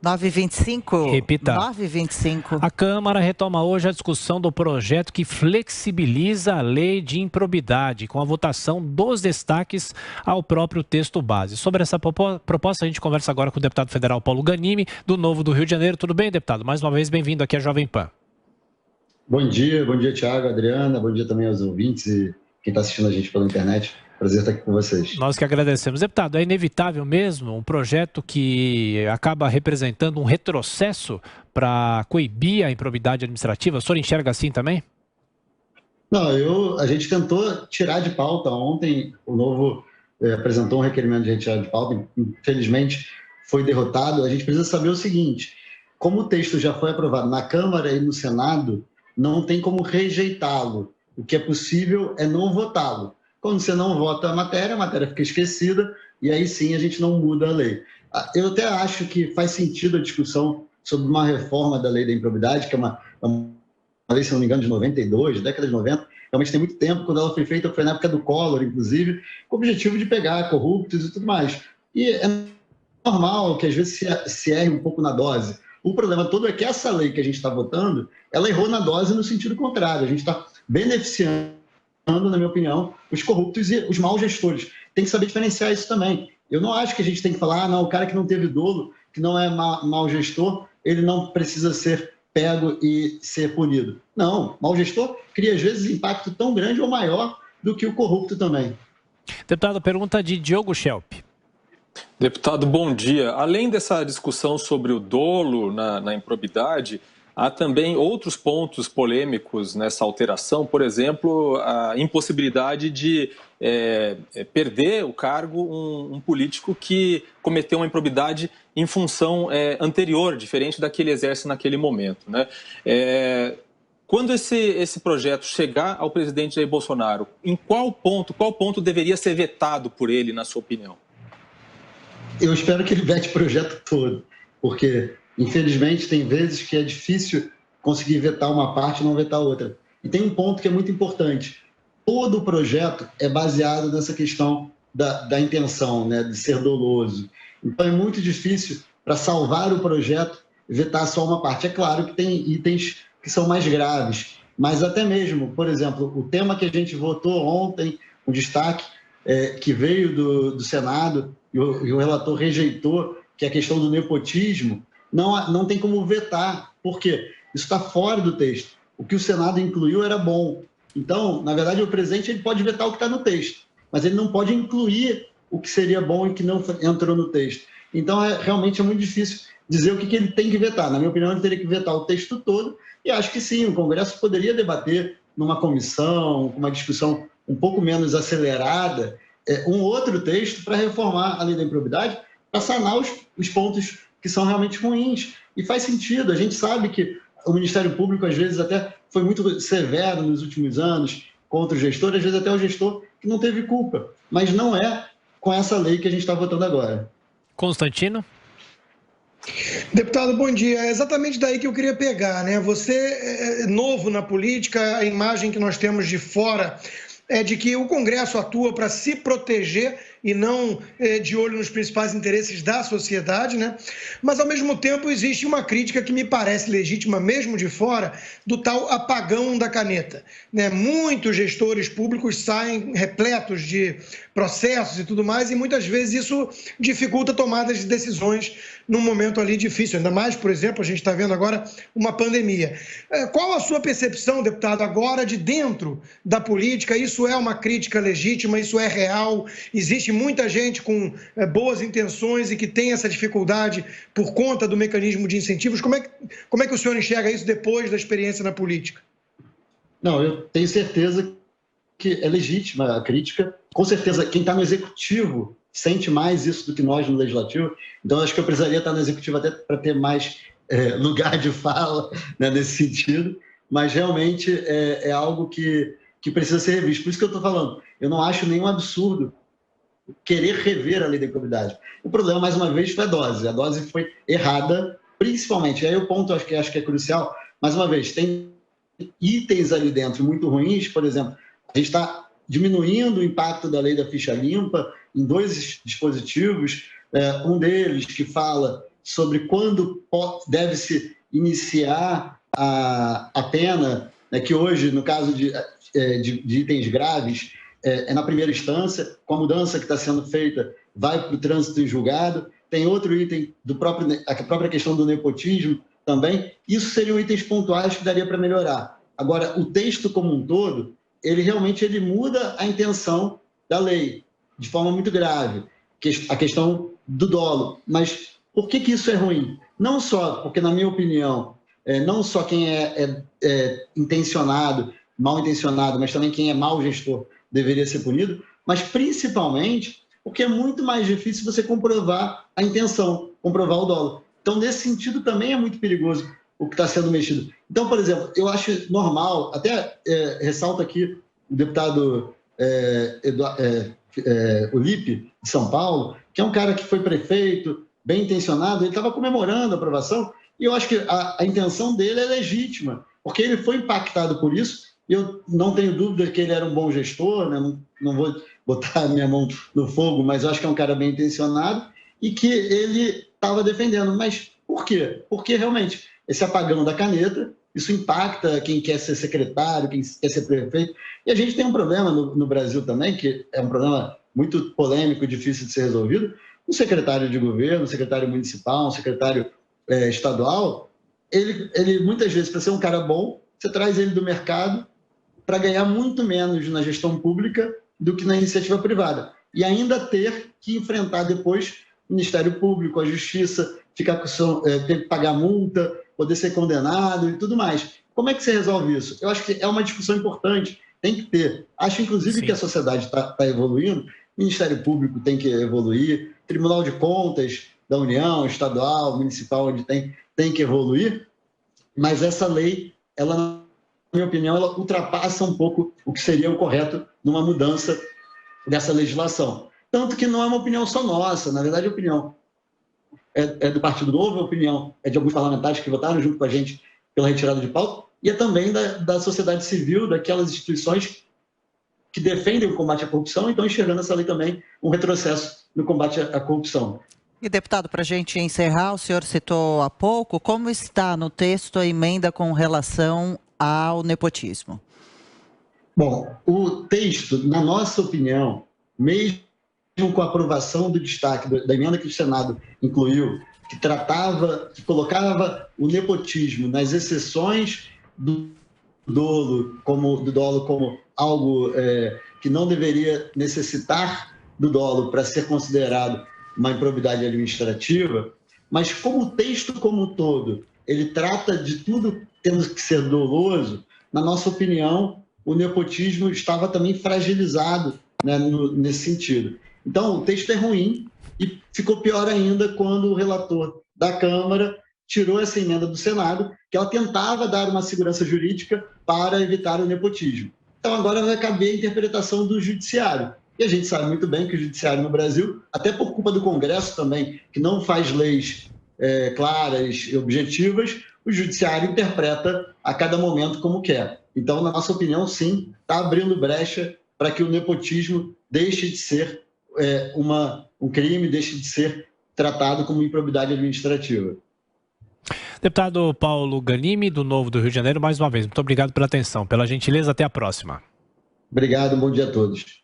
9h25. Repita. 9h25. A Câmara retoma hoje a discussão do projeto que flexibiliza a lei de improbidade, com a votação dos destaques ao próprio texto base. Sobre essa proposta, a gente conversa agora com o deputado federal Paulo Ganimi, do Novo do Rio de Janeiro. Tudo bem, deputado? Mais uma vez, bem-vindo aqui à Jovem Pan. Bom dia, Thiago, Adriana, bom dia também aos ouvintes e quem está assistindo a gente pela internet. Prazer estar aqui com vocês. Nós que agradecemos. Deputado, é inevitável mesmo um projeto que acaba representando um retrocesso para coibir a improbidade administrativa? O senhor enxerga assim também? Não, a gente tentou tirar de pauta ontem, o Novo apresentou um requerimento de retirada de pauta, infelizmente foi derrotado. A gente precisa saber o seguinte, como o texto já foi aprovado na Câmara e no Senado, não tem como rejeitá-lo. O que é possível é não votá-lo. Quando você não vota a matéria fica esquecida e aí sim a gente não muda a lei. Eu até acho que faz sentido a discussão sobre uma reforma da lei da improbidade, que é uma lei, se não me engano, de 92, década de 90, realmente tem muito tempo. Quando ela foi feita, foi na época do Collor, inclusive, com o objetivo de pegar corruptos e tudo mais. E é normal que às vezes se erre um pouco na dose. O problema todo é que essa lei que a gente está votando, ela errou na dose no sentido contrário. A gente está beneficiando, na minha opinião, os corruptos e os maus gestores. Tem que saber diferenciar isso também. Eu não acho que a gente tem que falar, não, o cara que não teve dolo, que não é mau gestor, ele não precisa ser pego e ser punido. Não, mau gestor cria às vezes impacto tão grande ou maior do que o corrupto também. Deputado, pergunta de Diogo Schelp. Deputado, bom dia. Além dessa discussão sobre o dolo na improbidade, há também outros pontos polêmicos nessa alteração, por exemplo, a impossibilidade de perder o cargo um político que cometeu uma improbidade em função anterior, diferente da que ele exerce naquele momento, né? Quando esse projeto chegar ao presidente Jair Bolsonaro, em qual ponto deveria ser vetado por ele, na sua opinião? Eu espero que ele vete o projeto todo, porque, infelizmente, tem vezes que é difícil conseguir vetar uma parte e não vetar outra. E tem um ponto que é muito importante. Todo o projeto é baseado nessa questão da intenção, né, de ser doloso. Então, é muito difícil, para salvar o projeto, vetar só uma parte. É claro que tem itens que são mais graves, mas até mesmo, por exemplo, o tema que a gente votou ontem, um destaque que veio do Senado, e o relator rejeitou, que é a questão do nepotismo, não tem como vetar. Por quê? Isso está fora do texto. O que o Senado incluiu era bom. Então, na verdade, o presidente ele pode vetar o que está no texto, mas ele não pode incluir o que seria bom e que não entrou no texto. Então, realmente é muito difícil dizer o que ele tem que vetar. Na minha opinião, ele teria que vetar o texto todo, e acho que sim, o Congresso poderia debater numa comissão, com uma discussão um pouco menos acelerada, um outro texto para reformar a lei da improbidade, para sanar os pontos que são realmente ruins. E faz sentido, a gente sabe que o Ministério Público, às vezes, até foi muito severo nos últimos anos contra o gestor, às vezes até o gestor que não teve culpa. Mas não é com essa lei que a gente está votando agora. Constantino? Deputado, bom dia. É exatamente daí que eu queria pegar, né? Você é novo na política, a imagem que nós temos de fora é de que o Congresso atua para se proteger e não de olho nos principais interesses da sociedade, né? Mas, ao mesmo tempo, existe uma crítica que me parece legítima, mesmo de fora, do tal apagão da caneta, né? Muitos gestores públicos saem repletos de processos e tudo mais, e muitas vezes isso dificulta tomadas de decisões num momento ali difícil, ainda mais, por exemplo, a gente está vendo agora uma pandemia. Qual a sua percepção, deputado, agora de dentro da política? Isso é uma crítica legítima, isso é real? Existe muita gente com boas intenções e que tem essa dificuldade por conta do mecanismo de incentivos. Como é que o senhor enxerga isso depois da experiência na política? Não, eu tenho certeza que é legítima a crítica. Com certeza, quem está no executivo sente mais isso do que nós no legislativo. Então, acho que eu precisaria estar no executivo até para ter mais lugar de fala, né, nesse sentido. Mas, realmente, é algo que precisa ser revisto. Por isso que eu estou falando. Eu não acho nenhum absurdo querer rever a lei da improbidade. O problema, mais uma vez, foi a dose. A dose foi errada, principalmente. Aí o ponto acho que é crucial. Mais uma vez, tem itens ali dentro muito ruins. Por exemplo, a gente está diminuindo o impacto da lei da ficha limpa em 2 dispositivos. Um deles que fala sobre quando deve-se iniciar a pena, né, que hoje, no caso de itens graves, é na primeira instância, com a mudança que está sendo feita, vai para o trânsito em julgado. Tem outro item, a própria questão do nepotismo também. Isso seriam itens pontuais que daria para melhorar. Agora, o texto como um todo, ele realmente muda a intenção da lei, de forma muito grave, a questão do dolo. Mas por que isso é ruim? Não só porque, na minha opinião, não só quem é intencionado, mal intencionado, mas também quem é mau gestor deveria ser punido, mas principalmente porque é muito mais difícil você comprovar a intenção, comprovar o dolo. Então, nesse sentido, também é muito perigoso o que está sendo mexido. Então, por exemplo, eu acho normal, até ressalto aqui o deputado Ulipe, de São Paulo, que é um cara que foi prefeito, bem intencionado, ele estava comemorando a aprovação, e eu acho que a intenção dele é legítima, porque ele foi impactado por isso, e eu não tenho dúvida que ele era um bom gestor, né? Não vou botar a minha mão no fogo, mas eu acho que é um cara bem intencionado, e que ele estava defendendo. Mas por quê? Porque realmente esse apagão da caneta, isso impacta quem quer ser secretário, quem quer ser prefeito. E a gente tem um problema no Brasil também, que é um problema muito polêmico e difícil de ser resolvido. Um secretário de governo, um secretário municipal, um secretário estadual, ele muitas vezes, para ser um cara bom, você traz ele do mercado para ganhar muito menos na gestão pública do que na iniciativa privada. E ainda ter que enfrentar depois o Ministério Público, a Justiça, ter que pagar multa, poder ser condenado e tudo mais. Como é que você resolve isso? Eu acho que é uma discussão importante, tem que ter. Acho, inclusive, que a sociedade está evoluindo, o Ministério Público tem que evoluir, Tribunal de Contas da União, estadual, municipal, onde tem que evoluir, mas essa lei, ela, na minha opinião, ela ultrapassa um pouco o que seria o correto numa mudança dessa legislação. Tanto que não é uma opinião só nossa, na verdade a opinião é do Partido Novo, a opinião é de alguns parlamentares que votaram junto com a gente pela retirada de pauta, e é também da sociedade civil, daquelas instituições que defendem o combate à corrupção e estão enxergando essa lei também um retrocesso no combate à corrupção. E, deputado, para a gente encerrar, o senhor citou há pouco, como está no texto a emenda com relação ao nepotismo? Bom, o texto, na nossa opinião, mesmo com a aprovação do destaque da emenda que o Senado incluiu, que colocava o nepotismo nas exceções do dolo como algo que não deveria necessitar do dolo para ser considerado uma improbidade administrativa, mas como o texto como um todo, ele trata de tudo tendo que ser doloso, na nossa opinião, o nepotismo estava também fragilizado, né, nesse sentido. Então, o texto é ruim e ficou pior ainda quando o relator da Câmara tirou essa emenda do Senado, que ela tentava dar uma segurança jurídica para evitar o nepotismo. Então, agora vai caber a interpretação do Judiciário. E a gente sabe muito bem que o Judiciário no Brasil, até por culpa do Congresso também, que não faz leis claras e objetivas, o Judiciário interpreta a cada momento como quer. Então, na nossa opinião, sim, está abrindo brecha para que o nepotismo deixe de ser um crime, deixe de ser tratado como improbidade administrativa. Deputado Paulo Ganimi, do Novo do Rio de Janeiro, mais uma vez, muito obrigado pela atenção, pela gentileza, até a próxima. Obrigado, bom dia a todos.